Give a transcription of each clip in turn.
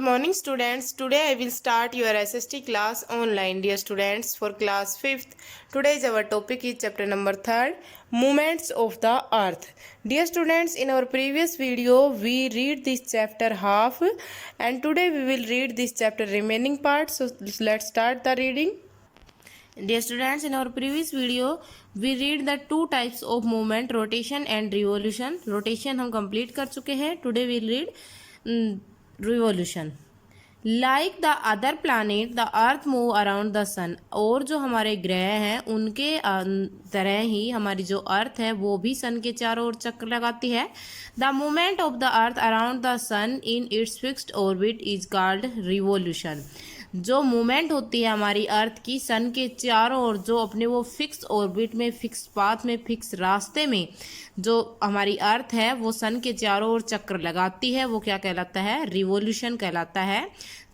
morning students. Today I will start your SST class online. Dear students, for class 5th, today's our topic is chapter number 3rd, movements of the earth. Dear students, in our previous video we read this chapter half and today we will read this chapter remaining part. So let's start the reading. Dear students, in our previous video we read the two types of movement, rotation and revolution. Rotation हम complete कर चुके हैं. Today we will read revolution. Like the other planet the earth move around the sun. और जो हमारे ग्रह हैं उनके तरह ही हमारी जो अर्थ है वो भी सन के चारों ओर चक्कर लगाती है. The movement of the earth around the sun in its fixed orbit is called revolution. जो मूवमेंट होती है हमारी अर्थ की सन के चारों ओर, जो अपने वो फिक्स ऑर्बिट में, फिक्स पाथ में, फिक्स रास्ते में जो हमारी अर्थ है वो सन के चारों ओर चक्कर लगाती है, वो क्या कहलाता है? रिवोल्यूशन कहलाता है,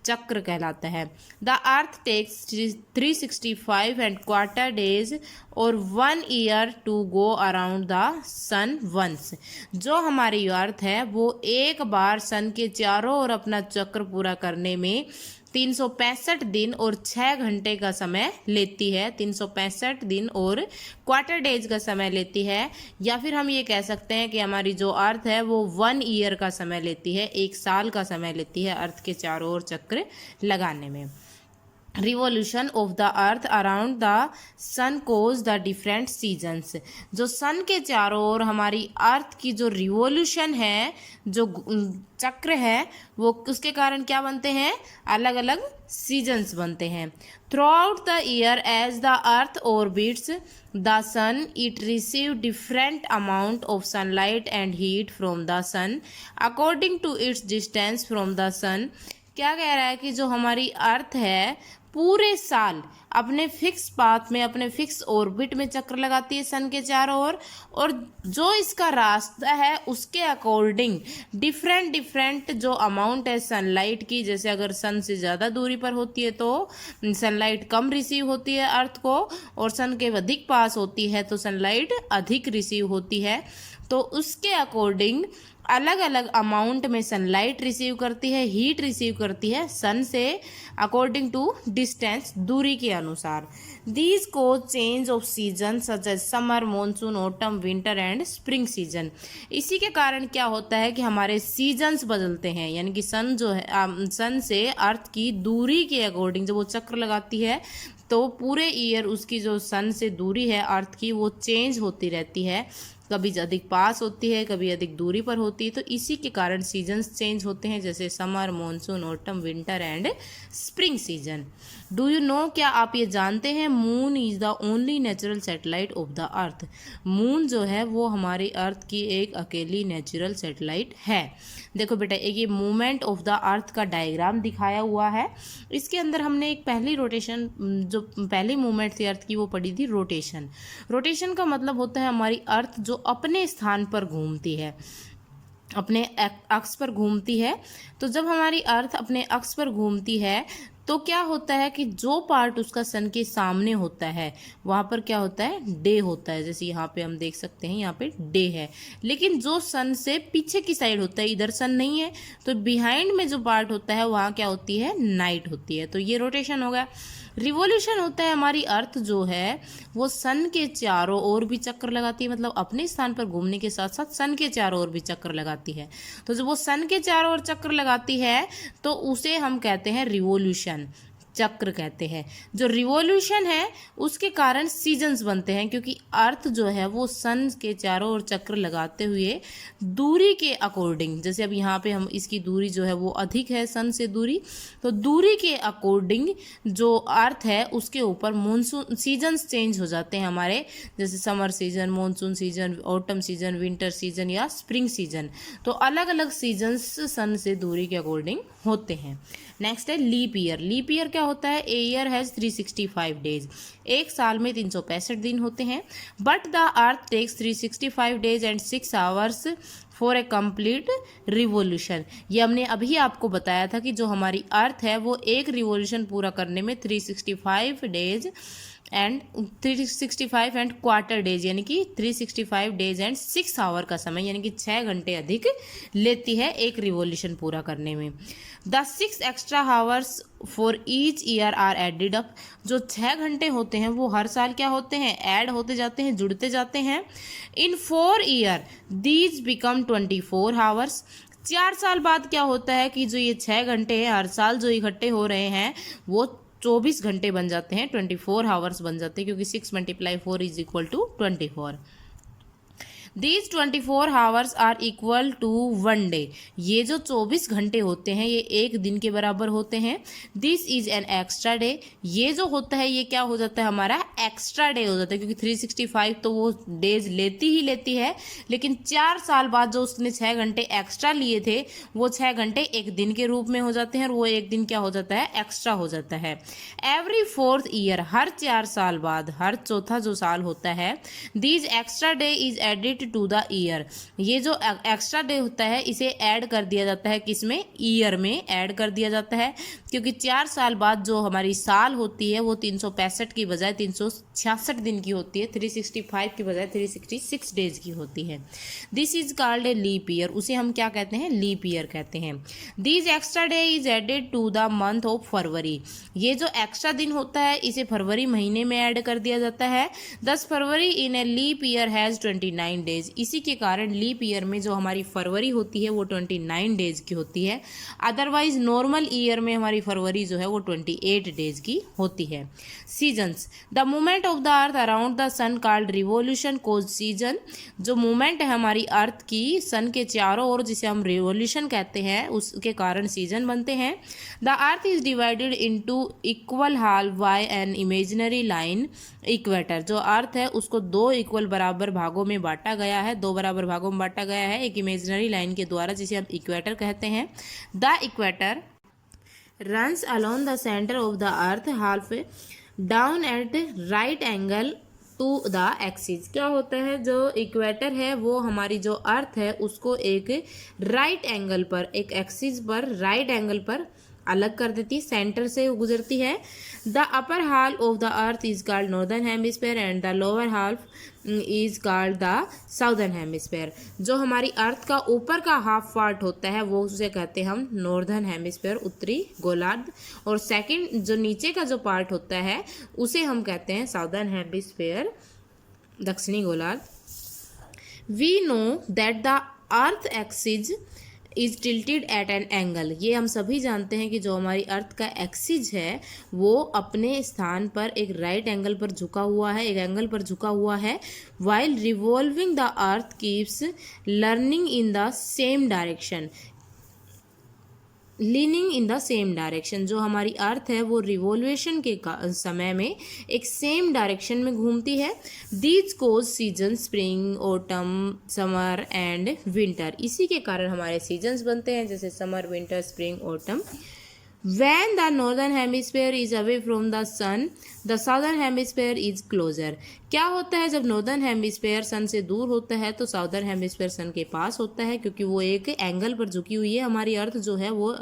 चक्र कहलाता है. The earth takes 365 and quarter days और 1 year to go around the sun once. जो हमारी अर्थ है वो एक बार सन के चारों ओर अपना चक्र पूरा करने में 365 दिन और 6 घंटे का समय लेती है. 365 दिन और क्वार्टर डेज का समय लेती है, या फिर हम ये कह सकते हैं कि हमारी जो अर्थ है वो 1 ईयर का समय लेती है, 1 साल का समय लेती है अर्थ के चारों ओर चक्र लगाने में. Revolution of the earth around the sun cause the different seasons. जो सन के चारों ओर हमारी अर्थ की जो रिवोल्यूशन है, जो चक्र है, वो उसके कारण क्या बनते हैं? अलग अलग सीजन्स बनते हैं. Throughout the year as the earth orbits the sun it receive different amount of sunlight and heat from the sun according to its distance from the sun. क्या कह रहा है कि जो हमारी अर्थ है पूरे साल अपने फिक्स पाथ में, अपने फिक्स ऑर्बिट में चक्कर लगाती है सन के चारों ओर, और जो इसका रास्ता है उसके अकॉर्डिंग डिफरेंट जो अमाउंट है सनलाइट की, जैसे अगर सन से ज़्यादा दूरी पर होती है तो सनलाइट कम रिसीव होती है अर्थ को, और सन के अधिक पास होती है तो सनलाइट अधिक रिसीव होती है. तो उसके अकॉर्डिंग अलग अलग अमाउंट में सनलाइट रिसीव करती है, हीट रिसीव करती है सन से, अकॉर्डिंग टू डिस्टेंस, दूरी के अनुसार. These cause change of season such as summer, monsoon, autumn, winter and spring season. इसी के कारण क्या होता है कि हमारे सीजन्स बदलते हैं, यानी कि सन जो है सन से अर्थ की दूरी के अकॉर्डिंग जब वो चक्र लगाती है तो पूरे ईयर उसकी जो सन से दूरी है अर्थ की वो चेंज होती रहती है. कभी अधिक पास होती है, कभी अधिक दूरी पर होती है. तो इसी के कारण सीजन्स चेंज होते हैं, जैसे summer, monsoon, autumn, winter and spring season. Do you know, क्या आप ये जानते हैं? Moon is the only natural satellite of the earth. Moon जो है वो हमारी अर्थ की एक अकेली नेचुरल सैटेलाइट है. देखो बेटा, एक ये मूवमेंट ऑफ द अर्थ का डायग्राम दिखाया हुआ है. इसके अंदर हमने एक पहली रोटेशन, जो पहली मूवमेंट थी अर्थ की, वो पढ़ी थी रोटेशन. रोटेशन का मतलब होता है हमारी अर्थ जो अपने स्थान पर घूमती है, अपने अक्ष पर घूमती है. तो जब हमारी अर्थ अपने अक्ष पर घूमती है तो क्या होता है कि जो पार्ट उसका सन के सामने होता है वहाँ पर क्या होता है? डे होता है. जैसे यहाँ पे हम देख सकते हैं, यहाँ पे डे है. लेकिन जो सन से पीछे की साइड होता है, इधर सन नहीं है, तो बिहाइंड में जो पार्ट होता है वहाँ क्या होती है? नाइट होती है. तो ये रोटेशन हो गया. रिवोल्यूशन होता है हमारी अर्थ जो है वो सन के चारों ओर भी चक्कर लगाती है, मतलब अपने स्थान पर घूमने के साथ साथ सन के चारों ओर भी चक्कर लगाती है. तो जब वो सन के चारों ओर चक्कर लगाती है तो उसे हम कहते हैं रिवोल्यूशन, चक्र कहते हैं. जो रिवोल्यूशन है उसके कारण सीजन्स बनते हैं, क्योंकि अर्थ जो है वो सन के चारों ओर चक्र लगाते हुए दूरी के अकॉर्डिंग, जैसे अब यहाँ पे हम इसकी दूरी जो है वो अधिक है सन से दूरी, तो दूरी के अकॉर्डिंग जो अर्थ है उसके ऊपर मॉनसून सीजन्स चेंज हो जाते हैं हमारे, जैसे summer season, monsoon season, autumn season, winter season या स्प्रिंग सीजन. तो अलग अलग सीजन्स सन से दूरी के अकॉर्डिंग होते हैं. नेक्स्ट है लीप ईयर. लीप ईयर क्या होता है? A year has 365 days. एक साल में 365 दिन होते हैं. But the earth takes 365 days and 6 hours for a complete revolution. ये हमने अभी आपको बताया था कि जो हमारी अर्थ है वो एक रिवोल्यूशन पूरा करने में 365 days and 365 and quarter days, यानी कि 365 डेज एंड 6 आवर का समय, यानी कि 6 घंटे अधिक लेती है एक रिवॉल्यूशन पूरा करने में। The 6 extra hours for each year are added up, जो 6 घंटे होते हैं वो हर साल क्या होते हैं, ऐड होते जाते हैं, जुड़ते जाते हैं। इन 4 ईयर दीज बिकम 24 आवर्स, 4 साल बाद क्या होता है कि जो ये 6 घंटे हैं हर साल जो इकट्ठे हो रहे हैं वो 24 घंटे बन जाते हैं, 24 आवर्स बन जाते हैं, क्योंकि 6 × 4 is equal to 24। These 24 hours are equal to 1 day, ये जो 24 घंटे होते हैं ये एक दिन के बराबर होते हैं। This is an extra day, ये जो होता है ये क्या हो जाता है, हमारा एक्स्ट्रा डे हो जाता है, क्योंकि 365 तो वो डेज लेती ही लेती है, लेकिन 4 साल बाद जो उसने 6 घंटे एक्स्ट्रा लिए थे वो 6 घंटे एक दिन के रूप में हो जाते हैं, और वो एक दिन क्या हो जाता है, एक्स्ट्रा हो जाता है। एवरी 4th ईयर, हर 4 साल बाद, हर चौथा जो साल होता है, these extra day is added to the year, ये जो एक्स्ट्रा डे होता है इसे ऐड कर दिया जाता है, किसमें, ईयर में ऐड कर दिया जाता है, क्योंकि 4 साल बाद जो हमारी साल होती है वो 365 की बजाय 366 दिन की होती है, 365 की बजाय 366 डेज की होती है। This is called a leap year, उसे हम क्या कहते हैं, लीप ईयर कहते हैं। This extra day is added to the month of February, ये जो एक्स्ट्रा दिन होता है इसे फरवरी महीने में ऐड कर दिया जाता है। 10 February in a leap year has 29 days, इसी के कारण लीप ईयर में जो हमारी फरवरी होती है वो 29 डेज की होती है, अदरवाइज नॉर्मल ईयर में हमारी फरवरी जो है वो 28 डेज की होती है। Seasons, the movement of the earth around the sun called revolution cause season, जो मूवमेंट है हमारी अर्थ की सन के चारों ओर जिसे हम रिवॉल्यूशन कहते हैं उसके कारण सीजन बनते हैं। The earth is divided into equal half by an imaginary line equator, जो अर्थ है उसको 2 इक्वल बराबर भागों में बांटा गया है, 2 बराबर भागों में बांटा गया है एक इमेजिनरी लाइन के द्वारा जिसे हम इक्वेटर कहते हैं। The equator runs along the centre of the earth half down at right angle to the axis, क्या होता है, जो इक्वेटर है वो हमारी जो अर्थ है उसको एक राइट एंगल पर, एक एक्सिस पर, राइट एंगल पर अलग कर देती है, सेंटर से गुजरती है। The upper half of the earth is called northern hemisphere and the lower half is called the southern hemisphere, जो हमारी अर्थ का ऊपर का हाफ पार्ट होता है वो उसे कहते हैं हम नॉर्दर्न हेमिस्फेयर, उत्तरी गोलार्ध, और सेकंड जो नीचे का जो पार्ट होता है उसे हम कहते हैं साउदर्न हेमिस्फेयर, दक्षिणी गोलार्ध। We know that the earth axis is tilted at an angle, ये हम सभी जानते हैं कि जो हमारी अर्थ का एक्सिस है वो अपने स्थान पर एक राइट एंगल पर झुका हुआ है, एक एंगल पर झुका हुआ है। While revolving the earth keeps learning in the same direction, leaning in the same direction, जो हमारी अर्थ है वो रिवॉल्यूशन के समय में एक सेम डायरेक्शन में घूमती है। These cause season spring, autumn, summer and winter, इसी के कारण हमारे सीजन्स बनते हैं, जैसे summer, winter, spring, autumn. When the northern hemisphere is away from the sun, the southern hemisphere is closer, क्या होता है जब नॉर्दर्न हेमिस्फेयर सन से दूर होता है तो साउदर्न हेमिस्फेयर सन के पास होता है, क्योंकि वो एक एंगल पर झुकी हुई है, हमारी अर्थ जो है वो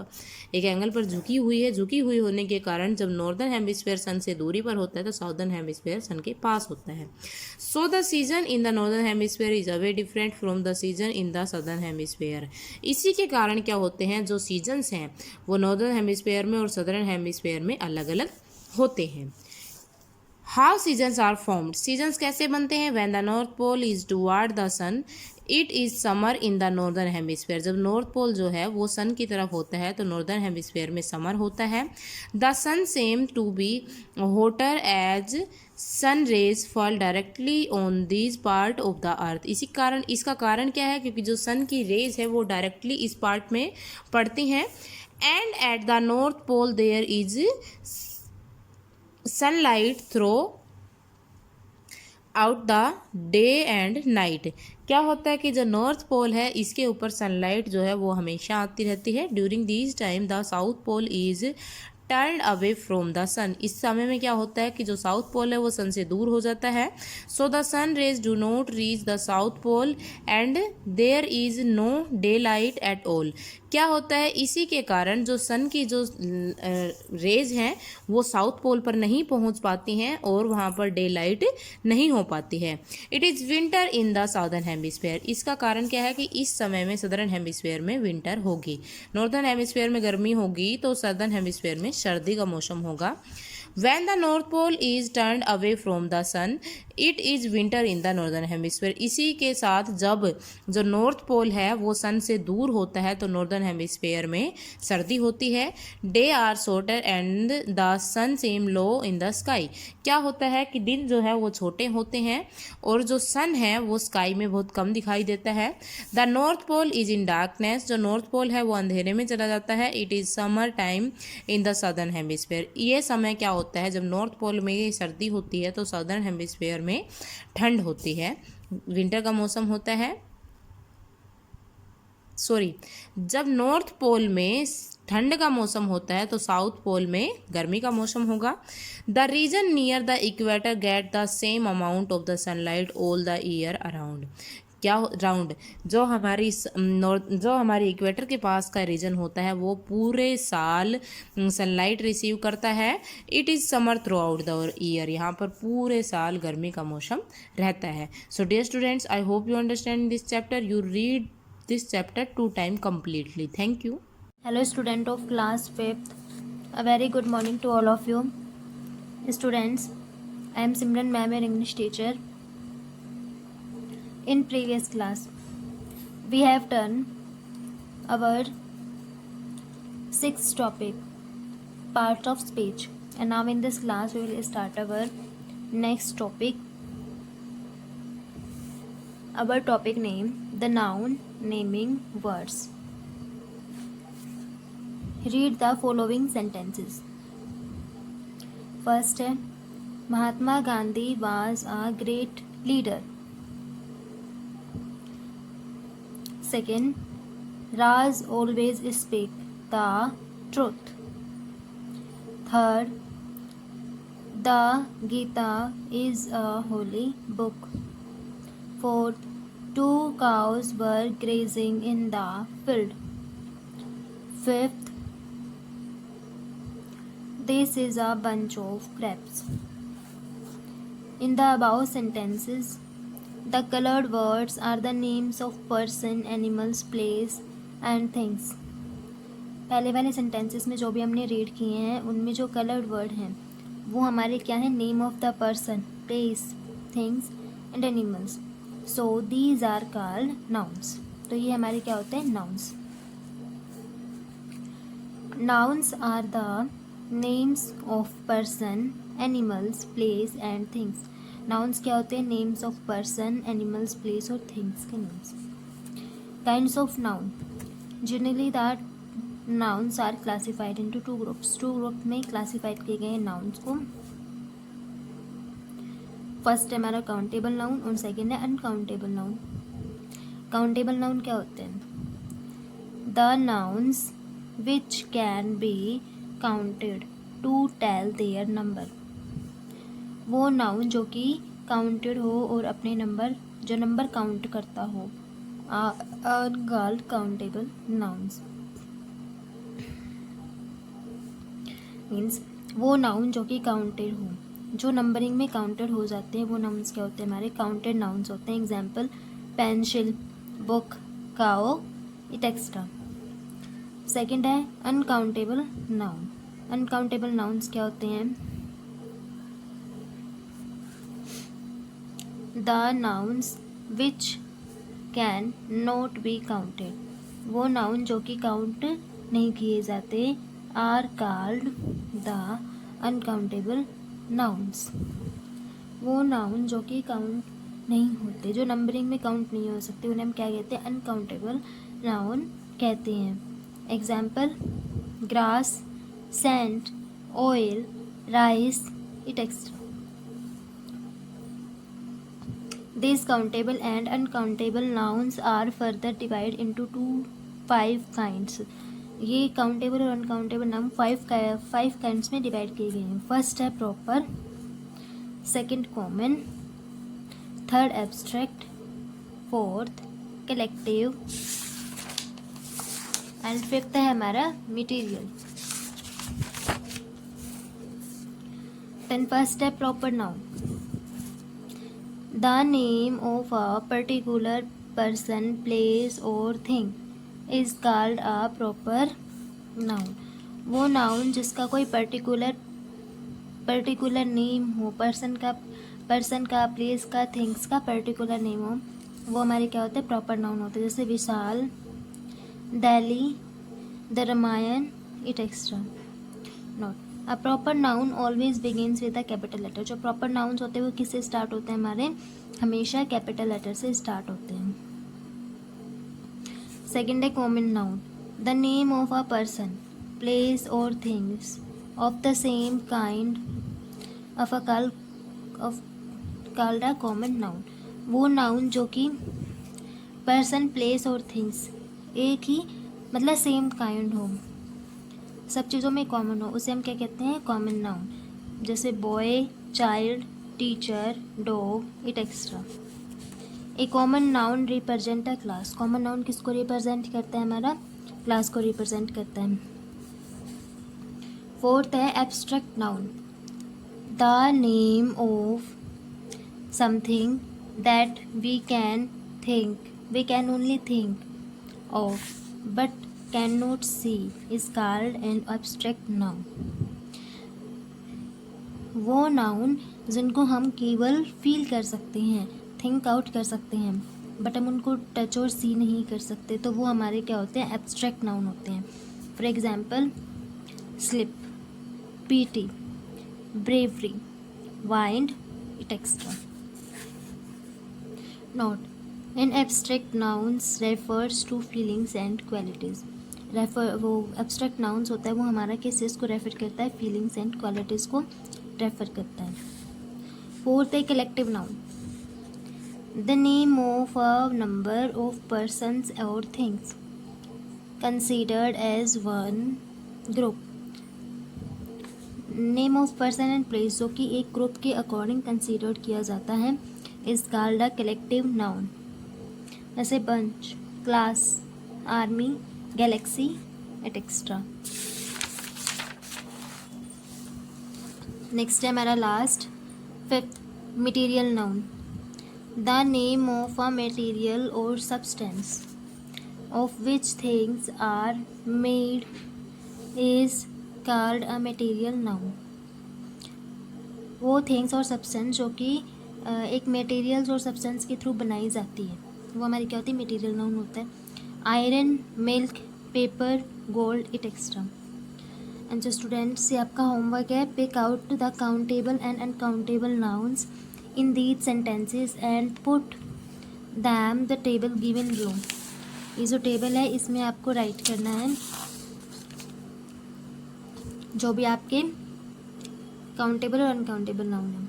एक एंगल पर झुकी हुई है, झुकी हुई होने के कारण जब नॉर्दर्न हेमिस्फेयर सन से दूरी पर होता है तो साउदर्न हेमिस्फेयर सन के पास होता है। So the season in the northern hemisphere is away different from the season in the southern hemisphere, इसी के कारण क्या होते हैं, जो सीजन्स हैं वो नॉर्दर्न हेमिस्फेयर में और सदर्न हेमिस्फेयर में अलग अलग होते हैं। How seasons are formed, seasons कैसे बनते हैं। When the north pole is toward the sun it is summer in the northern hemisphere, जब नॉर्थ पोल जो है वो सन की तरफ होता है तो नॉर्दर्न हेमिस्फेयर में समर होता है। The sun seem to be hotter as sun rays fall directly on this part of the earth, इसी कारण, इसका कारण क्या है, क्योंकि जो सन की रेज है वो डायरेक्टली इस पार्ट में पड़ती हैं। And at the north pole there is sunlight throughout the day and night, क्या होता है कि जो नॉर्थ पोल है इसके ऊपर सनलाइट जो है वो हमेशा आती रहती है। During this time the south pole is turn away from the sun. इस समय में क्या होता है कि जो साउथ पोल है वो सन से दूर हो जाता है। So the sun rays do not reach the south pole and there is no daylight at all. क्या होता है, इसी के कारण जो सन की जो रेज हैं वो साउथ पोल पर नहीं पहुंच पाती हैं और वहां पर डे लाइट नहीं हो पाती है। It is winter in the southern hemisphere. इसका कारण क्या है कि इस समय में सदर्न हेमिस्फेयर में विंटर होगी। नॉर्दर्न हेमिस्फेयर में गर्मी होगी तो सदर्न हेमिस्फेयर में सर्दी का मौसम होगा। When the North Pole is turned away from the sun, it is winter in the northern hemisphere। इसी के साथ जब जो नॉर्थ पोल है वो सन से दूर होता है तो नॉर्दर्न हेमिस्फेयर में सर्दी होती है। Day are shorter and the sun seem low in the sky. क्या होता है कि दिन जो है वो छोटे होते हैं और जो सन है वो स्काई में बहुत कम दिखाई देता है। The north pole is in darkness. जो नॉर्थ पोल है वो अंधेरे में चला जाता है। It is summer time in the southern hemisphere. ये समय क्या होता है, जब नॉर्थ पोल में सर्दी होती है तो सदर्न हेमिस्फेयर में ठंड होती है, विंटर का मौसम होता है। जब नॉर्थ पोल में ठंड का मौसम होता है तो साउथ पोल में गर्मी का मौसम होगा। The region near the equator get the same amount of the sunlight all the year around. क्या राउंड जो हमारी इक्वेटर के पास का रीजन होता है वो पूरे साल सनलाइट रिसीव करता है। It is summer throughout the year. यहाँ पर पूरे साल गर्मी का मौसम रहता है। So dear students, I hope you understand this chapter. You read this chapter 2 time completely. Thank you. Hello student of class 5th, a very good morning to all of you students. I am Simran ma'am, your English teacher. In previous class we have done our 6th topic, part of speech, and now in this class we will start our next topic. Our topic name, the noun naming words. Read the following sentences. First है, Mahatma Gandhi was a great leader. Second, Raj always speak the truth. Third, the Gita is a holy book. Fourth, 2 cows were grazing in the field. Fifth, this is a bunch of grapes. In the above sentences, the colored words are the names of person, animals, place and things. पहले वाले sentences में जो भी हमने read किए हैं उनमें जो colored word हैं वो हमारे क्या है, name of the person, place, things and animals. So these are called nouns. तो ये हमारे क्या होते हैं, nouns. Nouns are the names of person, animals, place and things. Nouns क्या होते हैं, names of person, animals, place और things के names. Kinds of noun. Generally that nouns are classified into 2 groups. 2 group में classified किए गए हैं nouns को. फर्स्ट है हमारा काउंटेबल नाउन और सेकेंड है अनकाउंटेबल नाउन. काउंटेबल नाउन क्या होते हैं, the nouns which can be counted to tell their number. वो नाउन जो कि काउंटेड हो और अपने नंबर, जो नंबर काउंट करता हो, are called countable nouns. Means वो नाउन जो कि काउंटेड हो, जो नंबरिंग में काउंटेड हो जाते हैं वो नाउन्स क्या होते हैं, हमारे काउंटेड नाउन्स होते हैं. Example, pencil, book, cow, et cetera. Second है अनकाउंटेबल नाउन. अनकाउंटेबल नाउन्स क्या होते हैं, the nouns which can not be counted. वो नाउन जो कि काउंट नहीं किए जाते, are called the uncountable nouns. वो नाउन जो कि काउंट नहीं होते, जो नंबरिंग में काउंट नहीं हो सकते, उन्हें हम क्या कहते हैं, अनकाउंटेबल नाउन कहते हैं. Example, grass, sand, oil, rice, it extra. These countable and uncountable nouns are further divided into 5 kinds. ये काउंटेबल और अनकाउंटेबल नाउन फाइव काइंड्स में डिवाइड किए गए हैं. फर्स्ट है proper, second common, third abstract, fourth collective and fifth है हमारा material. Then first है proper noun. The name of a particular person, place और thing is called a proper noun. वो नाउन जिसका कोई पर्टिकुलर नेम हो, person का, place का, थिंग्स का पर्टिकुलर नेम हो, वो हमारे क्या होते हैं, प्रॉपर नाउन होते हैं. जैसे Vishal, Delhi, the Ramayana, it extra. Note, a proper noun always begins with a capital letter. जो प्रॉपर नाउन्स होते हैं वो किससे स्टार्ट होते हैं, हमारे हमेशा कैपिटल लेटर से स्टार्ट होते हैं. सेकेंड है common noun. The name of a person, place और things of the same kind of called a common noun. वो नाउन जो कि पर्सन, प्लेस और थिंग्स एक ही, मतलब सेम काइंड हो, सब चीज़ों में कॉमन हो, उसे हम क्या कहते हैं, कॉमन नाउन. जैसे boy, child, teacher, dog, it extra. A common noun represent a class. Common noun किसको रिप्रेजेंट करता है, हमारा क्लास को रिप्रेजेंट करता है. फोर्थ है abstract noun. The name of something that we can only think of but can not see is called an abstract noun. वो noun जिनको हम केवल फील कर सकते हैं, थिंक आउट कर सकते हैं, बट हम उनको टच और सी नहीं कर सकते, तो वो हमारे क्या होते हैं, एब्स्ट्रैक्ट नाउन होते हैं. For example sleep, pity, bravery, wind, et extra. Note, in abstract nouns refers to feelings and qualities. वो एब्स्ट्रैक्ट नाउन्स होता है वो हमारा किस चीज़ को रेफर करता है, फीलिंग्स एंड क्वालिटीज़ को रेफर करता है. फोर्थ है collective noun. The name of a number of persons or things considered as one group. Name of person and place जो कि एक ग्रुप के अकॉर्डिंग कंसिडर्ड किया जाता है is called a collective noun. जैसे bunch, class, army, galaxy, etc. Next है हमारा last, fifth material noun. The name of a material or substance of which things are made is called a material noun. वो things और substance जो कि एक materials और substance के through बनाई जाती है, वो हमारी क्या होती है, मटेरियल नाउन होता है. Iron, milk, paper, gold, et cetera. And जो स्टूडेंट्स, ये आपका होमवर्क है, pick out the countable and uncountable nouns in these sentences and put them the table given below. ये जो टेबल है इसमें आपको राइट करना है जो भी आपके काउंटेबल और अनकाउंटेबल नाउन है.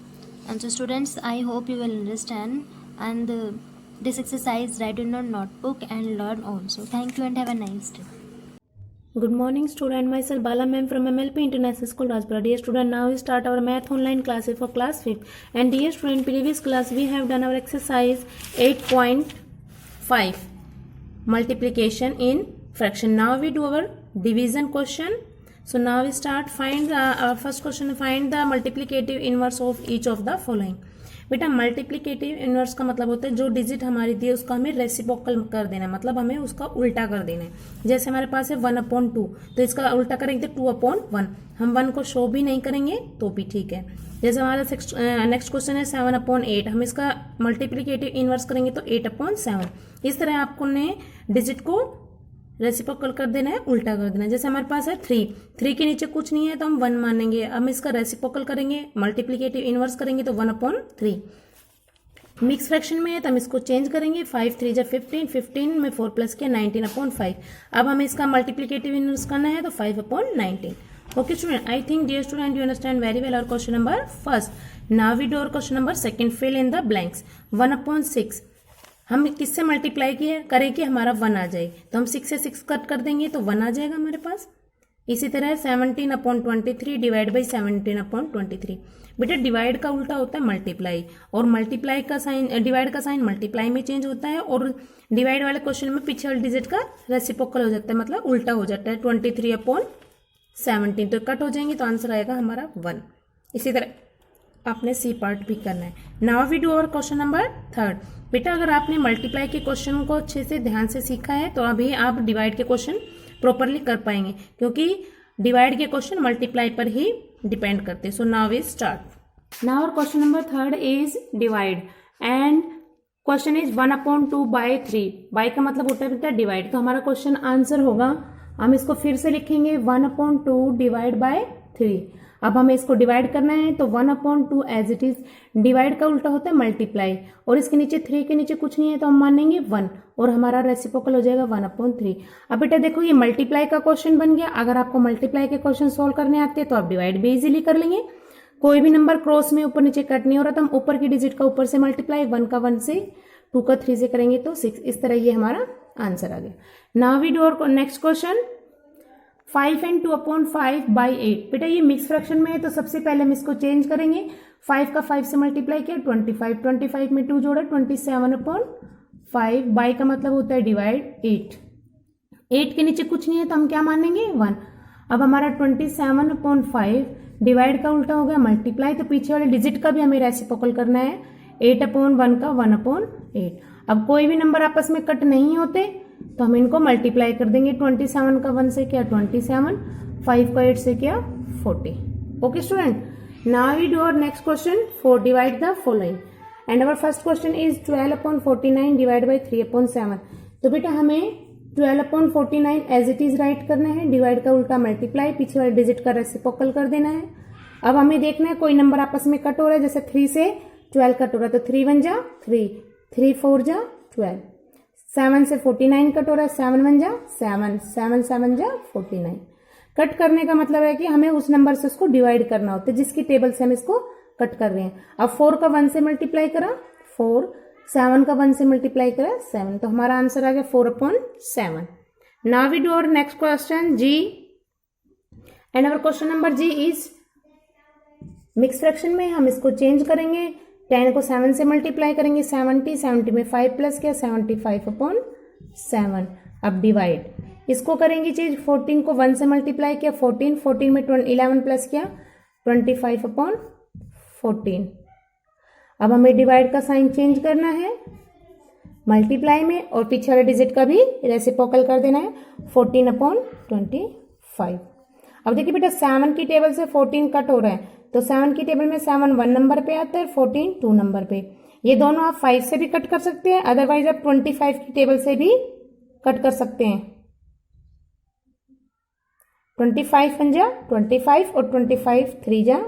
And so students, I hope you will understand and this exercise right in your notebook and learn also. Thank you and have a nice day. Good morning student, myself Bala ma'am from MLP International School Rajpura. Dear student, now we start our math online classes for class 5th. And dear student, previous class we have done our exercise 8.5 multiplication in fraction. Now we do our division question. So now we start find our first question, find the multiplicative inverse of each of the following. बेटा multiplicative inverse का मतलब होता है जो digit हमारी दी है उसका हमें रेसिप्रोकल कर देना है, मतलब हमें उसका उल्टा कर देना है. जैसे हमारे पास है 1/2, तो इसका उल्टा करेंगे तो 2/1. हम 1 को शो भी नहीं करेंगे तो भी ठीक है. जैसे हमारा नेक्स्ट क्वेश्चन है 7/8, हम इसका मल्टीप्लिकेटिव इनवर्स करेंगे तो 8/7. इस तरह आपको ने डिजिट को रेसिप्रोकल कर देना है, उल्टा कर देना है. जैसे हमारे पास है 3 के नीचे कुछ नहीं है तो हम 1 मानेंगे. हम इसका रेसिप्रोकल करेंगे, मल्टीप्लिकेटिव इनवर्स करेंगे तो 1/3. मिक्स फ्रैक्शन में है तो हम इसको चेंज करेंगे. 5 3 जा 15 में 4 प्लस किया 19/5. अब हमें इसका मल्टीप्लिकेटिव इनवर्स करना है तो 5/19. Okay student, I think dear student you understand very well our question number first. Now we do our question number second. Fill in the blanks. 1/6 हम किससे मल्टीप्लाई करें कि हमारा 1 आ जाए, तो हम 6 से 6 कट कर देंगे तो 1 आ जाएगा हमारे पास। इसी तरह 17/23 डिवाइड बाई 17/23। बेटा डिवाइड का उल्टा होता है मल्टीप्लाई, और मल्टीप्लाई का साइन, डिवाइड का साइन मल्टीप्लाई में चेंज होता है, और डिवाइड वाले क्वेश्चन में पीछे वाले डिजिट का रेसिप्रोकल हो जाता है, मतलब उल्टा हो जाता है। 23/17 तो कट हो जाएंगे, तो आंसर आएगा हमारा 1। इसी तरह आपने सी पार्ट भी करना है। Now we do our question number 3। बेटा अगर आपने मल्टीप्लाई के क्वेश्चन को अच्छे से ध्यान से सीखा है तो अभी आप डिवाइड के क्वेश्चन प्रॉपरली कर पाएंगे, क्योंकि डिवाइड के क्वेश्चन मल्टीप्लाई पर ही डिपेंड करते हैं। So now we start. Now our question number 3 is divide, and question is 1/2/3। By का मतलब होता है बेटा डिवाइड, तो हमारा क्वेश्चन आंसर होगा, हम इसको फिर से लिखेंगे 1/2 डिवाइड बाय 3। अब हमें इसको डिवाइड करना है, तो 1/2 एज इट इज, डिवाइड का उल्टा होता है मल्टीप्लाई, और इसके नीचे 3 के नीचे कुछ नहीं है तो हम मानेंगे 1, और हमारा रेसिप्रोकल हो जाएगा 1/3। अब बेटा देखो ये मल्टीप्लाई का क्वेश्चन बन गया। अगर आपको मल्टीप्लाई के क्वेश्चन सोल्व करने आते हैं तो आप डिवाइड भी इजीली कर लेंगे। कोई भी नंबर क्रॉस में ऊपर नीचे कट नहीं हो रहा, तो हम ऊपर की डिजिट का ऊपर से मल्टीप्लाई, 1 का 1 से, 2 का 3 से करेंगे तो 6। इस तरह ये हमारा आंसर आ गया। Now we do our next question 5 and 2/5/8। बेटा ये मिक्स फ्रैक्शन में है, तो सबसे पहले हम इसको चेंज करेंगे। 5 का 5 से मल्टीप्लाई किया 25, 25 में 2 जोड़ा 27/5। बाई का मतलब होता है डिवाइड 8 के नीचे कुछ नहीं है तो हम क्या मानेंगे 1। अब हमारा 27/5 डिवाइड का उल्टा हो गया मल्टीप्लाई, तो पीछे वाले डिजिट का भी हमें रेसिप्रोकल करना है। 8/1 का 1/8। अब कोई भी नंबर आपस में कट नहीं होते तो हम इनको मल्टीप्लाई कर देंगे। 27 का 1 से किया 27, 5 का 8 से किया 40। Okay student, now we do our next question 4 divide the following, and our first question is 12/49 divide by 3/7। तो बेटा हमें 12/49 एज इट इज राइट करना है, डिवाइड का उल्टा मल्टीप्लाई, पीछे वाले डिजिट का रेसिप्रोकल कर देना है। अब हमें देखना है कोई नंबर आपस में कट हो रहा है, जैसे 3 से 12 कट हो रहा है, तो 3 1 जा 3, 3 4 जा 12, 7 से 49 कट हो रहा है, 7 1 जा 7, 7 7 जा 49। कट करने का मतलब है कि हमें उस नंबर से उसको डिवाइड करना होता है जिसकी टेबल से हम इसको कट कर रहे हैं। अब 4 का 1 से मल्टीप्लाई करा 4, 7 का 1 से मल्टीप्लाई करा 7, तो हमारा आंसर आ गया 4/7। Now we do our next question G, and our question number G is mix fraction में हम इसको चेंज करेंगे। 10 को 7 से मल्टीप्लाई करेंगे 70, 70 में 5 प्लस किया 75/7। अब डिवाइड इसको करेंगे चेंज, 14 को 1 से मल्टीप्लाई किया 14, 14 में 11 प्लस किया 25/14। अब हमें डिवाइड का साइन चेंज करना है मल्टीप्लाई में, और पीछे वाले डिजिट का भी रेसिप्रोकल कर देना है 14/25। अब देखिए बेटा 7 की टेबल से 14 कट हो रहा है, तो 7 की टेबल में 7 1 नंबर पे आता है, 14 2 नंबर पे। ये दोनों आप 5 से भी कट कर सकते हैं, अदरवाइज आप 25 की टेबल से भी कट कर सकते हैं। 25 1 जा 25 और 25 3 जा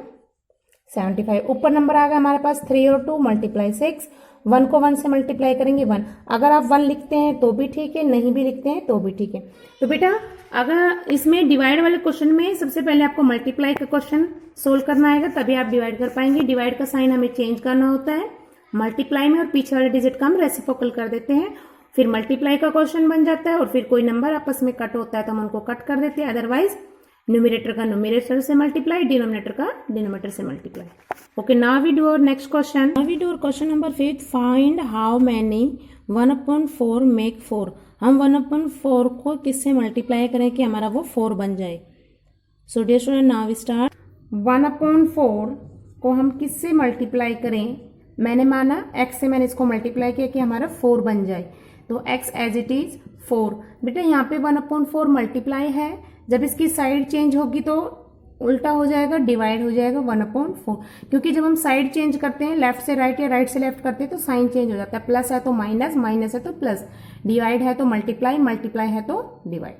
75। ऊपर नंबर आ गया हमारे पास 3 और 2 मल्टीप्लाई 6। 1 को 1 से मल्टीप्लाई करेंगे 1। अगर आप 1 लिखते हैं तो भी ठीक है, नहीं भी लिखते हैं तो भी ठीक है। तो बेटा अगर इसमें डिवाइड वाले क्वेश्चन में सबसे पहले आपको मल्टीप्लाई का क्वेश्चन सोल्व करना आएगा, तभी आप डिवाइड कर पाएंगे। डिवाइड का साइन हमें चेंज करना होता है मल्टीप्लाई में, और पीछे वाले डिजिट का हम रेसिप्रोकल कर देते हैं, फिर मल्टीप्लाई का क्वेश्चन बन जाता है। और फिर कोई नंबर आपस में कट होता है तो हम उनको कट कर देते हैं, अदरवाइज न्यूमरेटर का न्यूमरेटर से मल्टीप्लाई, डिनोमिनेटर का डिनोमिनेटर से multiply. Okay, now we do our next question. Now we do our question number 5, find how many 1/4 make 4। हम 1/4 को किससे मल्टीप्लाई करें कि हमारा वो 4 बन जाए। So dear student, now we start. 1/4 को हम किससे मल्टीप्लाई करें, मैंने माना x से मैंने इसको मल्टीप्लाई किया कि हमारा 4 बन जाए, तो x एज इट इज 4। बेटा यहाँ पे 1/4 मल्टीप्लाई है, जब इसकी साइड चेंज होगी तो उल्टा हो जाएगा, डिवाइड हो जाएगा 1/4, क्योंकि जब हम साइड चेंज करते हैं लेफ्ट से राइट या राइट से लेफ्ट करते हैं तो साइन चेंज हो जाता है। प्लस है तो माइनस, माइनस है तो प्लस, डिवाइड है तो मल्टीप्लाई, मल्टीप्लाई है तो डिवाइड।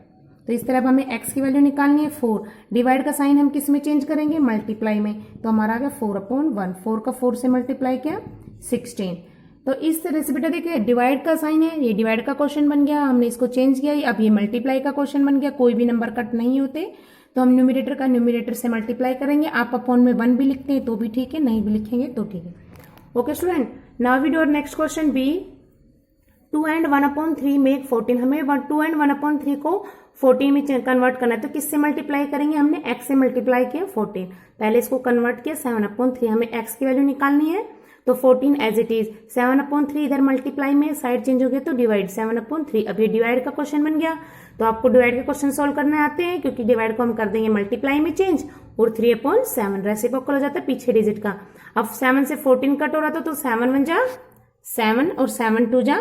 तो इस तरह अब हमें x की वैल्यू निकालनी है 4। डिवाइड का साइन हम किस में चेंज करेंगे, मल्टीप्लाई में, तो हमारा आ गया 4/1। 4 का 4 से मल्टीप्लाई किया 16। तो इस तरह से बेटा देखिए डिवाइड का साइन है, ये डिवाइड का क्वेश्चन बन गया, हमने इसको चेंज किया, अब ये मल्टीप्लाई का क्वेश्चन बन गया। कोई भी नंबर कट नहीं होते तो हम न्यूमरेटर का न्यूमरेटर से मल्टीप्लाई करेंगे। आप अपॉन में 1 भी लिखते हैं तो भी ठीक है, नहीं भी लिखेंगे तो ठीक है। Okay student, now we do our next question B, 2 and 1/3 make 14। हमें 2 and 1/3 को 14 में कन्वर्ट करना है, तो किससे मल्टीप्लाई करेंगे? हमने x से मल्टीप्लाई किया 14, पहले इसको कन्वर्ट किया 7/3, हमें x की वैल्यू निकालनी है, तो 14 एज इट इज। 7/3 इधर मल्टीप्लाई में साइड चेंज हो गया तो डिवाइड 7/3। अब ये डिवाइड का क्वेश्चन बन गया, तो आपको डिवाइड के क्वेश्चन सॉल्व करने आते हैं, क्योंकि डिवाइड को हम कर देंगे मल्टीप्लाई में चेंज, और 3/7 रेसिप्रोकल हो जाता है पीछे डिजिट का। अब 7 से 14 कट हो रहा था, तो 7 1 जा 7 और 7 2 जा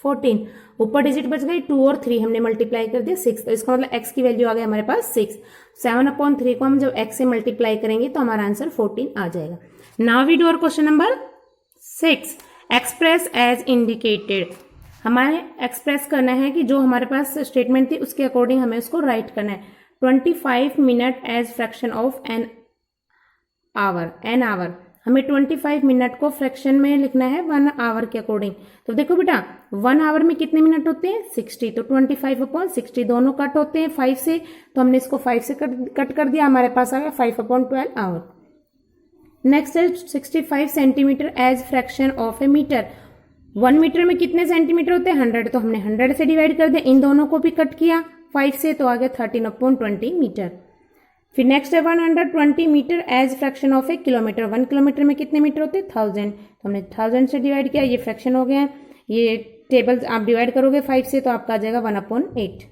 14, ऊपर डिजिट बच गई 2 और 3 हमने मल्टीप्लाई कर दिया 6, तो इसका मतलब x की वैल्यू आ गई हमारे पास 6। 7/3 को हम जब x से मल्टीप्लाई करेंगे तो हमारा आंसर 14 आ जाएगा। Now we do our question number 6, express as indicated. हमारे एक्सप्रेस करना है कि जो हमारे पास स्टेटमेंट थी उसके अकॉर्डिंग हमें उसको राइट करना है। 25 minute as fraction of an hour, हमें 25 मिनट को फ्रैक्शन में लिखना है 1 आवर के अकॉर्डिंग। तो देखो बेटा 1 आवर में कितने मिनट होते हैं? 60, तो 25/60 दोनों कट होते हैं 5 से, तो हमने इसको 5 से कट कर दिया, हमारे पास आ गया 5/12 आवर। नेक्स्ट है 65 centimetre as fraction of a metre. 1 metre में कितने सेंटीमीटर होते हैं? 100, तो हमने 100 से डिवाइड कर दिया, इन दोनों को भी कट किया 5 से, तो आ गया 13/20 मीटर। फिर नेक्स्ट है 120 metre as fraction of a kilometre. 1 kilometre में कितने मीटर होते हैं? 1000, तो हमने 1000 से डिवाइड किया, ये फ्रैक्शन हो गया। ये टेबल आप डिवाइड करोगे 5 से तो आपका आ जाएगा 1/8।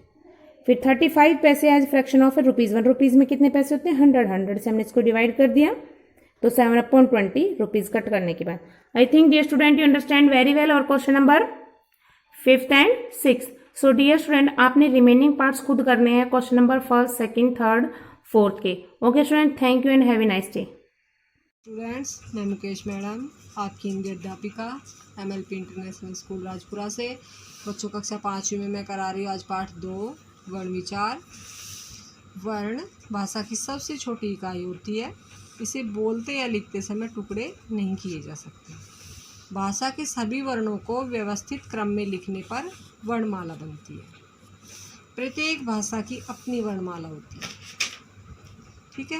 फिर 35 पैसे as fraction of a rupees. 1 rupees में कितने पैसे होते हैं? 100 से हमने इसको डिवाइड कर दिया, तो 7/20 रुपीज कट करने के बाद। I think dear student you understand very well. और question number 5th and 6th। So dear student आपने रिमेनिंग पार्ट्स खुद करने हैं, question number 1st, 2nd, 3rd, 4th के। Okay student, thank you and have a nice day. Students, मैं Mukesh madam आपकी हिंदी अध्यापिका MLP international school Rajpura से बच्चों कक्षा 5वीं में मैं करा रही हूँ आज पाठ 2 वर्ण विचार। वर्ण भाषा की सबसे छोटी इकाई होती है, इसे बोलते या लिखते समय टुकड़े नहीं किए जा सकते। भाषा के सभी वर्णों को व्यवस्थित क्रम में लिखने पर वर्णमाला बनती है। प्रत्येक भाषा की अपनी वर्णमाला होती है। ठीक है,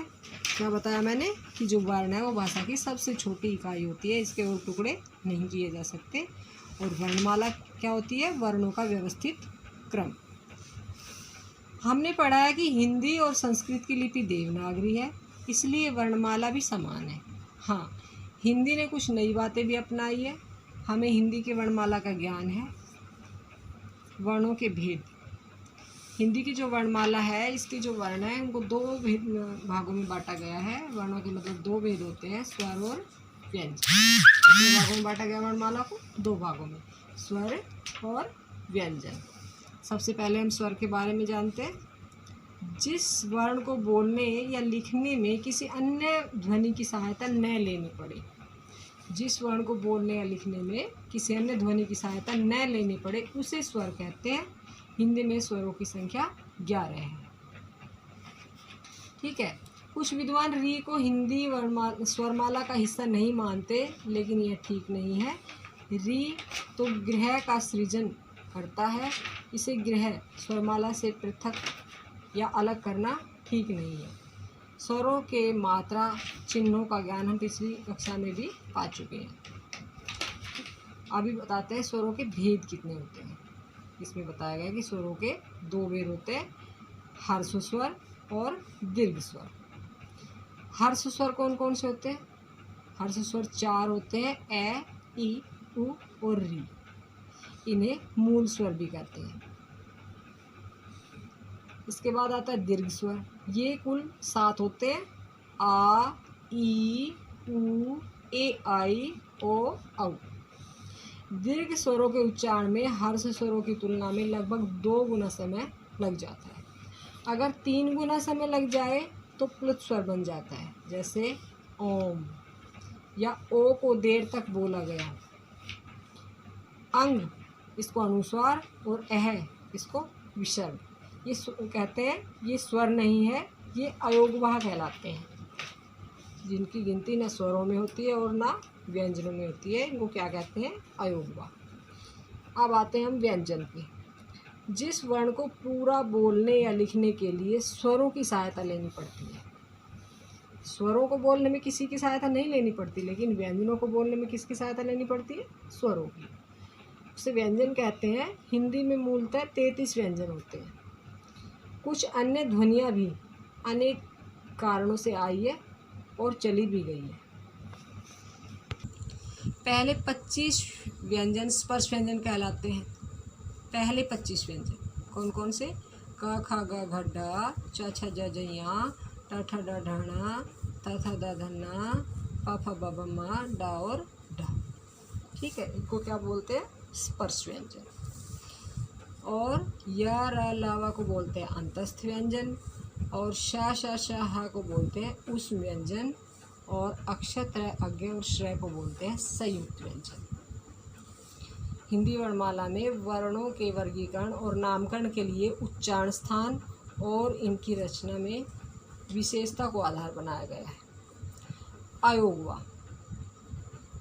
क्या बताया मैंने कि जो वर्ण है वो भाषा की सबसे छोटी इकाई होती है, इसके और टुकड़े नहीं किए जा सकते। और वर्णमाला क्या होती है? वर्णों का व्यवस्थित क्रम। हमने पढ़ा है कि हिंदी और संस्कृत की लिपि देवनागरी है, इसलिए वर्णमाला भी समान है। हाँ, हिंदी ने कुछ नई बातें भी अपनाई है। हमें हिंदी के वर्णमाला का ज्ञान है। वर्णों के भेद, हिंदी की जो वर्णमाला है इसके जो वर्ण है उनको 2 भागों में बांटा गया है। वर्णों के मतलब 2 भेद होते हैं, स्वर और व्यंजन। कितने भागों में बांटा गया वर्णमाला को? 2 भागों में, स्वर और व्यंजन। सबसे पहले हम स्वर के बारे में जानते हैं। जिस वर्ण को बोलने या लिखने में किसी अन्य ध्वनि की सहायता न लेनी पड़े, जिस वर्ण को बोलने या लिखने में किसी अन्य ध्वनि की सहायता न लेनी पड़े उसे स्वर कहते हैं। हिंदी में स्वरों की संख्या 11 है। ठीक है, कुछ विद्वान री को हिंदी स्वरमाला का हिस्सा नहीं मानते, लेकिन यह ठीक नहीं है। री तो ग्रह का सृजन करता है, इसे ग्रह स्वरमाला से पृथक या अलग करना ठीक नहीं है। स्वरों के मात्रा चिन्हों का ज्ञान हम पिछली कक्षा में भी पा चुके हैं। अभी बताते हैं स्वरों के भेद कितने होते हैं। इसमें बताया गया कि स्वरों के 2 भेद होते हैं, हर्ष स्वर और दीर्घ स्वर। हर्ष स्वर कौन कौन से होते हैं? हर्ष स्वर 4 होते हैं, ए, ई, उ और री। इन्हें मूल स्वर भी कहते हैं। इसके बाद आता है दीर्घ स्वर, ये कुल 7 होते हैं, आ, ई, उ, ए, आई, ओ, औ। दीर्घ स्वरों के उच्चारण में हर्ष स्वरों की तुलना में लगभग 2 गुना समय लग जाता है। अगर 3 गुना समय लग जाए तो प्लुत स्वर बन जाता है, जैसे ओम, या ओ को देर तक बोला गया। अंग इसको अनुस्वार और अह इसको विसर्ग। ये कहते हैं ये स्वर नहीं है, ये अयोगवाह कहलाते हैं, जिनकी गिनती न स्वरों में होती है और ना व्यंजनों में होती है। इनको क्या कहते हैं? अयोगवाह। अब आते हैं हम व्यंजन पे। जिस वर्ण को पूरा बोलने या लिखने के लिए स्वरों की सहायता लेनी पड़ती है। स्वरों को बोलने में किसी की सहायता नहीं लेनी पड़ती, लेकिन व्यंजनों को बोलने में किसकी सहायता लेनी पड़ती है? स्वरों की। उसे व्यंजन कहते हैं। हिंदी में मूलतः 33 व्यंजन होते हैं। कुछ अन्य ध्वनियाँ भी अनेक कारणों से आई है और चली भी गई है। पहले 25 व्यंजन स्पर्श व्यंजन कहलाते हैं। पहले 25 व्यंजन कौन कौन से? क ख ग घ ढ, च छ ज झ ञ, ट ठ ड ढ ण, थ थ द ध न, प फ ब भ म, ड और ढ। ठीक है, इनको क्या बोलते हैं? स्पर्श व्यंजन। और य र ल व को बोलते हैं अंतस्थ व्यंजन, और श श श ह को बोलते हैं उस व्यंजन, और अक्षर त्रय अज्ञ और श्रय को बोलते हैं संयुक्त व्यंजन। हिंदी वर्णमाला में वर्णों के वर्गीकरण और नामकरण के लिए उच्चारण स्थान और इनकी रचना में विशेषता को आधार बनाया गया है। अयोगवा,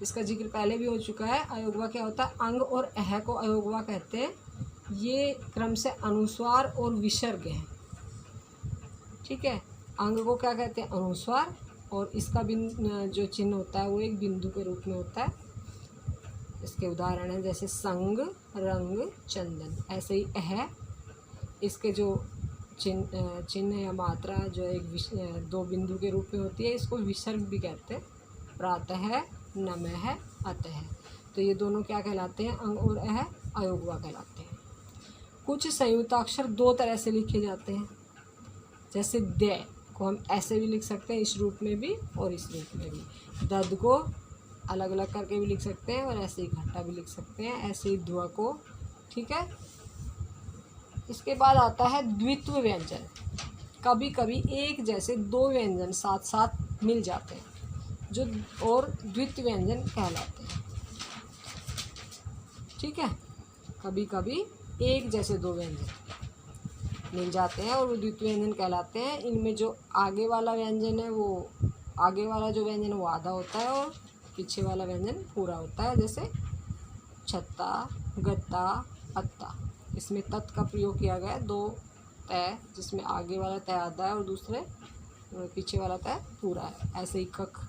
इसका जिक्र पहले भी हो चुका है। अयोगवा क्या होता है? अंग और अह को अयोगवा कहते हैं। ये क्रम से अनुस्वार और विसर्ग हैं। ठीक है, अंग को क्या कहते हैं? अनुस्वार, और इसका जो चिन्ह होता है वो एक बिंदु के रूप में होता है। इसके उदाहरण हैं जैसे संग, रंग, चंदन। ऐसे ही अह, इसके जो चिन्ह या मात्रा जो एक दो बिंदु के रूप में होती है, इसको विसर्ग भी कहते हैं। प्रातः, नमः, अतः। तो ये दोनों क्या कहलाते हैं? अंग और अह अयोगवा कहलाते हैं। कुछ संयुक्ताक्षर दो तरह से लिखे जाते हैं। जैसे द को हम ऐसे भी लिख सकते हैं, इस रूप में भी और इस रूप में भी। दद को अलग अलग करके भी लिख सकते हैं और ऐसे ही इकट्ठा भी लिख सकते हैं। ऐसे ही ध्व को। ठीक है, इसके बाद आता है द्वित्व व्यंजन। कभी कभी एक जैसे दो व्यंजन साथ साथ मिल जाते हैं जो और द्वित्व व्यंजन कहलाते हैं। ठीक है, कभी कभी एक जैसे दो व्यंजन मिल जाते हैं और वो द्वित्व व्यंजन कहलाते हैं। इनमें जो आगे वाला व्यंजन है वो आगे वाला जो व्यंजन है वो आधा होता है और पीछे वाला व्यंजन पूरा होता है। जैसे छत्ता, गत्ता, पत्ता। इसमें तत् का प्रयोग किया गया है। दो तय, जिसमें आगे वाला तय आधा है और दूसरे पीछे वाला तय पूरा है। ऐसे ही कक,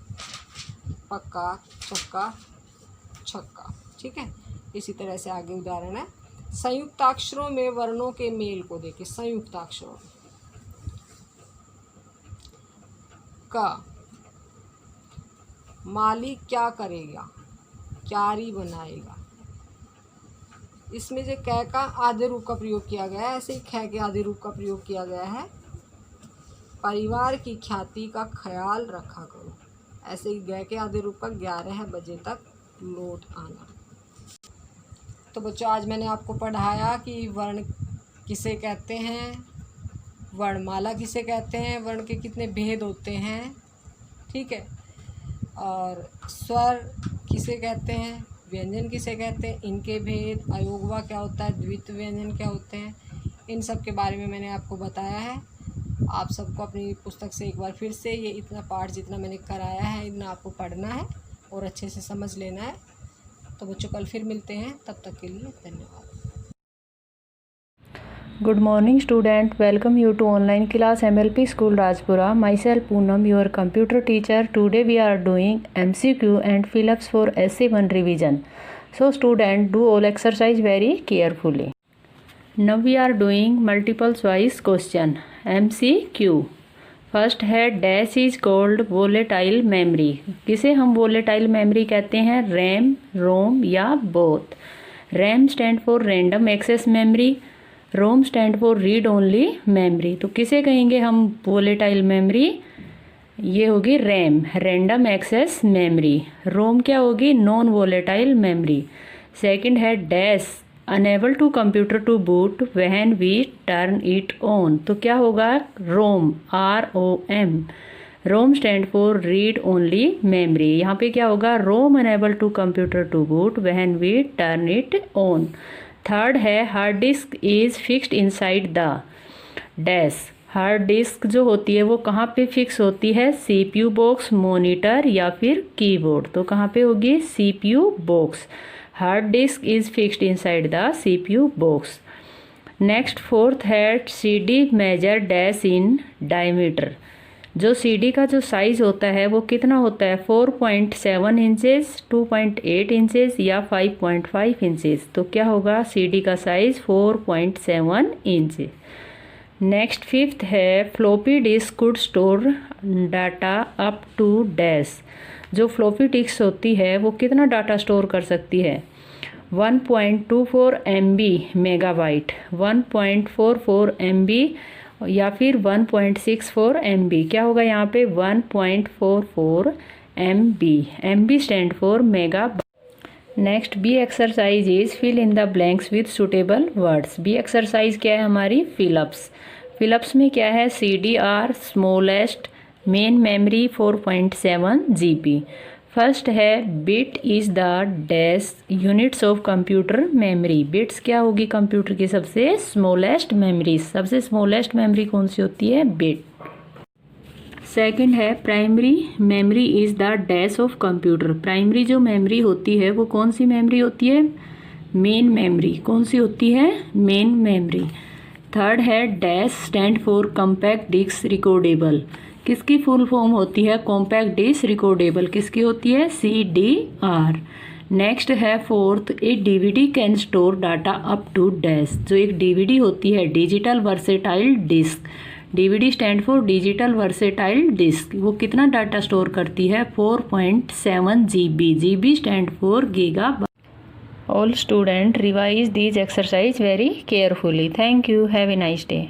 पक्का, चक्का, छक्का। ठीक है, इसी तरह से आगे उदाहरण है। संयुक्ताक्षरों में वर्णों के मेल को देखें। संयुक्ताक्षरों क, माली क्या करेगा, क्यारी बनाएगा। इसमें जो क का आधे रूप का प्रयोग किया गया है, ऐसे ही ख के आधे रूप का प्रयोग किया गया है। परिवार की ख्याति का ख्याल रखा करो। ऐसे ही ग के आधे रूप का 11 बजे तक लौट आना। तो बच्चों, आज मैंने आपको पढ़ाया कि वर्ण किसे कहते हैं, वर्णमाला किसे कहते हैं, वर्ण के कितने भेद होते हैं। ठीक है, और स्वर किसे कहते हैं, व्यंजन किसे कहते हैं, इनके भेद, अयोगवा क्या होता है, द्वित्व व्यंजन क्या होते हैं, इन सब के बारे में मैंने आपको बताया है। आप सबको अपनी पुस्तक से एक बार फिर से ये इतना पाठ जितना मैंने कराया है इतना आपको पढ़ना है और अच्छे से समझ लेना है। तो बच्चों, कल फिर मिलते हैं, तब तक के लिए धन्यवाद। Good morning student, welcome you to online class MLP School Rajpura. Myself Poonam, your computer teacher. Today we are doing MCQ and fill-ups for SC1 revision. So student, do all exercise very carefully. Now we are doing multiple choice question. MCQ. First है dash is called volatile memory. किसे हम volatile memory कहते हैं? RAM, ROM या both. RAM stand for random access memory, ROM stand for read only memory. तो किसे कहेंगे हम वोलेटाइल मेमोरी? ये होगी RAM, random access memory. ROM क्या होगी? Non volatile memory. सेकंड है dash enable to computer to boot when we turn it on. तो क्या होगा? ROM, ROM। Rome stand for read only memory. यहाँ पे क्या होगा? ROM enable to computer to boot when we turn it on. Third है hard disk is fixed inside the dash. Hard disk जो होती है वो कहाँ पे फिक्स होती है? CPU बॉक्स, मॉनिटर या फिर कीबोर्ड। तो कहाँ पे होगी? CPU box. Hard disk is fixed inside the CPU box. Next fourth है CD measure dash in diameter. जो CD का जो साइज़ होता है वो कितना होता है 4.7 इंचेस, 2.8 इंचेस या 5.5 इंचेस। तो क्या होगा CD का साइज़ 4.7 इंच। नेक्स्ट फिफ्थ है floppy disk could store data up to dash. जो फ्लॉपी डिस्क होती है वो कितना डाटा स्टोर कर सकती है 1.24 MB मेगाबाइट, 1.44 MB या फिर 1.64 MB। क्या होगा यहाँ पे 1.44 MB। MB stand for mega. Next B exercise is fill in the blanks with suitable words. B exercise क्या है हमारी फिलअप्स। फिलअप्स में क्या है CDR smallest main memory 4.7 GB। First है bit is the dash units of computer memory. Bits क्या होगी computer की सबसे स्मॉलेस्ट मेमोरी। सबसे स्मॉलेस्ट मेमोरी कौन सी होती है बिट। सेकंड है primary memory is the dash of computer. Primary जो मेमोरी होती है वो कौन सी मेमोरी होती है मेन मेमोरी। कौन सी होती है मेन मेमोरी। थर्ड है dash stand for compact disc recordable. किसकी फुल फॉर्म होती है कॉम्पैक्ट डिस्क रिकॉर्डेबल। किसकी होती है CDR। नेक्स्ट है fourth a DVD can store data up to dash. जो एक DVD होती है digital versatile disc. DVD stand for digital versatile disc. वो कितना डाटा स्टोर करती है 4.7 GB। GB stand for giga. All students revise these exercise very carefully. Thank you. Have a nice day.